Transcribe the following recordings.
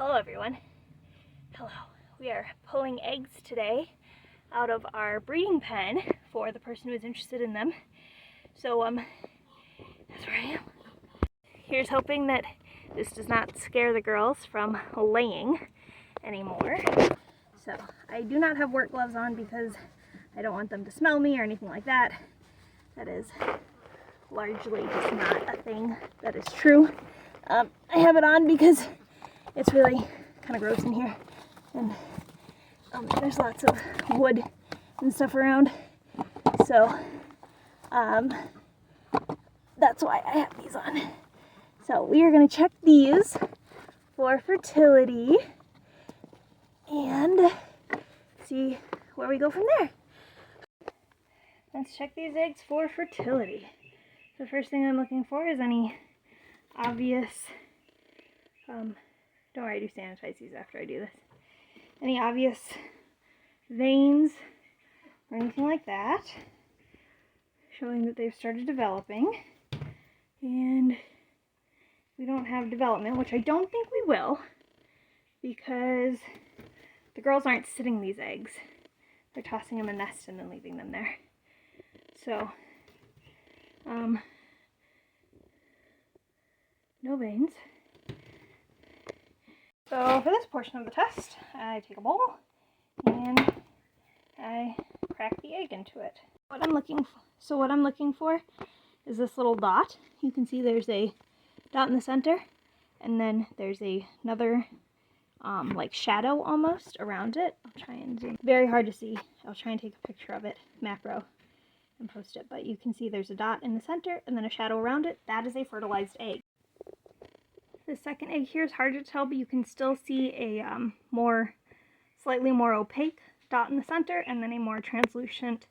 Hello everyone. Hello. We are pulling eggs today out of our breeding pen for the person who is interested in them. So that's where I am. Here's hoping that this does not scare the girls from laying anymore. So I do not have work gloves on because I don't want them to smell me or anything like that. That is largely just not a thing that is true. I have it on because it's really kind of gross in here, and there's lots of wood and stuff around, so that's why I have these on. So we are going to check these for fertility and see where we go from there. Let's check these eggs for fertility. The first thing I'm looking for is any obvious, don't worry, I do sanitize these after I do this, any obvious veins or anything like that, showing that they've started developing. And we don't have development, which I don't think we will, because the girls aren't sitting these eggs. They're tossing them in a nest and then leaving them there. So, no veins. So for this portion of the test, I take a bowl and I crack the egg into it. What I'm looking for is this little dot. You can see there's a dot in the center, and then there's another like shadow almost around it. I'll try and zoom. Very hard to see. I'll try and take a picture of it, macro, and post it. But you can see there's a dot in the center and then a shadow around it. That is a fertilized egg. The second egg here is hard to tell, but you can still see a slightly more opaque dot in the center, and then a more translucent,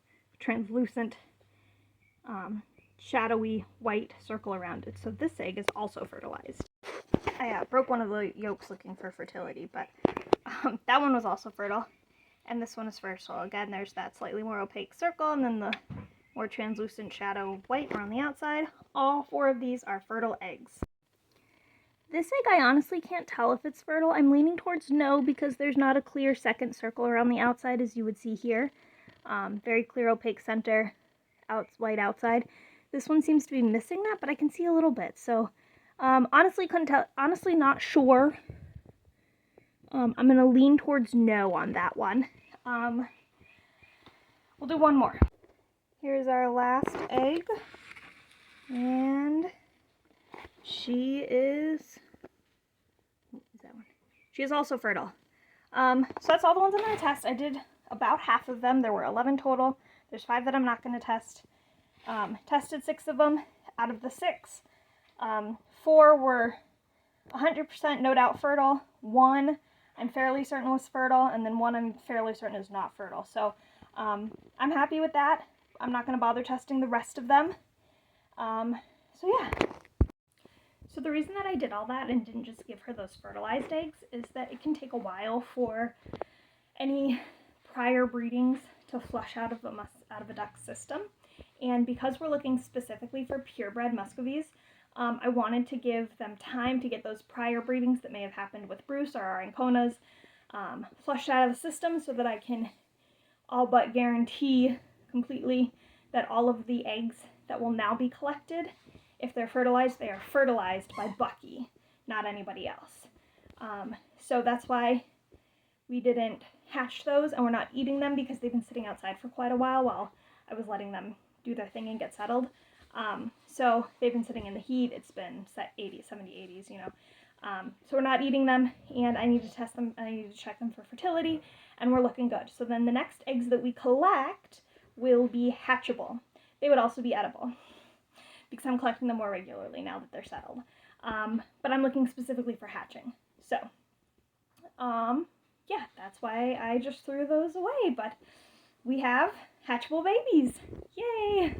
shadowy white circle around it. So this egg is also fertilized. I broke one of the yolks looking for fertility, but that one was also fertile, and this one is fertile. Again, there's that slightly more opaque circle, and then the more translucent shadow white around the outside. All four of these are fertile eggs. This egg, I honestly can't tell if it's fertile. I'm leaning towards no, because there's not a clear second circle around the outside as you would see here. Very clear opaque center, white outside. This one seems to be missing that, but I can see a little bit. So honestly couldn't tell. Honestly not sure. I'm going to lean towards no on that one. We'll do one more. Here's our last egg, and she is also fertile. So that's all the ones I'm going to test. I did about half of them. There were 11 total. There's 5 that I'm not going to test. Tested 6 of them. Out of the 6, 4 were 100% no doubt fertile. 1 I'm fairly certain was fertile, and then 1 I'm fairly certain is not fertile. So I'm happy with that. I'm not going to bother testing the rest of them. So yeah. So the reason that I did all that and didn't just give her those fertilized eggs is that it can take a while for any prior breedings to flush out of a duck's system. And because we're looking specifically for purebred Muscovies, I wanted to give them time to get those prior breedings that may have happened with Bruce or our Anconas flushed out of the system, so that I can all but guarantee completely that all of the eggs that will now be collected, if they're fertilized, they are fertilized by Bucky, not anybody else. So that's why we didn't hatch those, and we're not eating them because they've been sitting outside for quite a while I was letting them do their thing and get settled. So they've been sitting in the heat. It's been set 80s, 70, 80s, you know. So we're not eating them, and I need to test them. I need to check them for fertility, and we're looking good. So then the next eggs that we collect will be hatchable. They would also be edible, because I'm collecting them more regularly now that they're settled. But I'm looking specifically for hatching. So, yeah, that's why I just threw those away. But we have hatchable babies. Yay!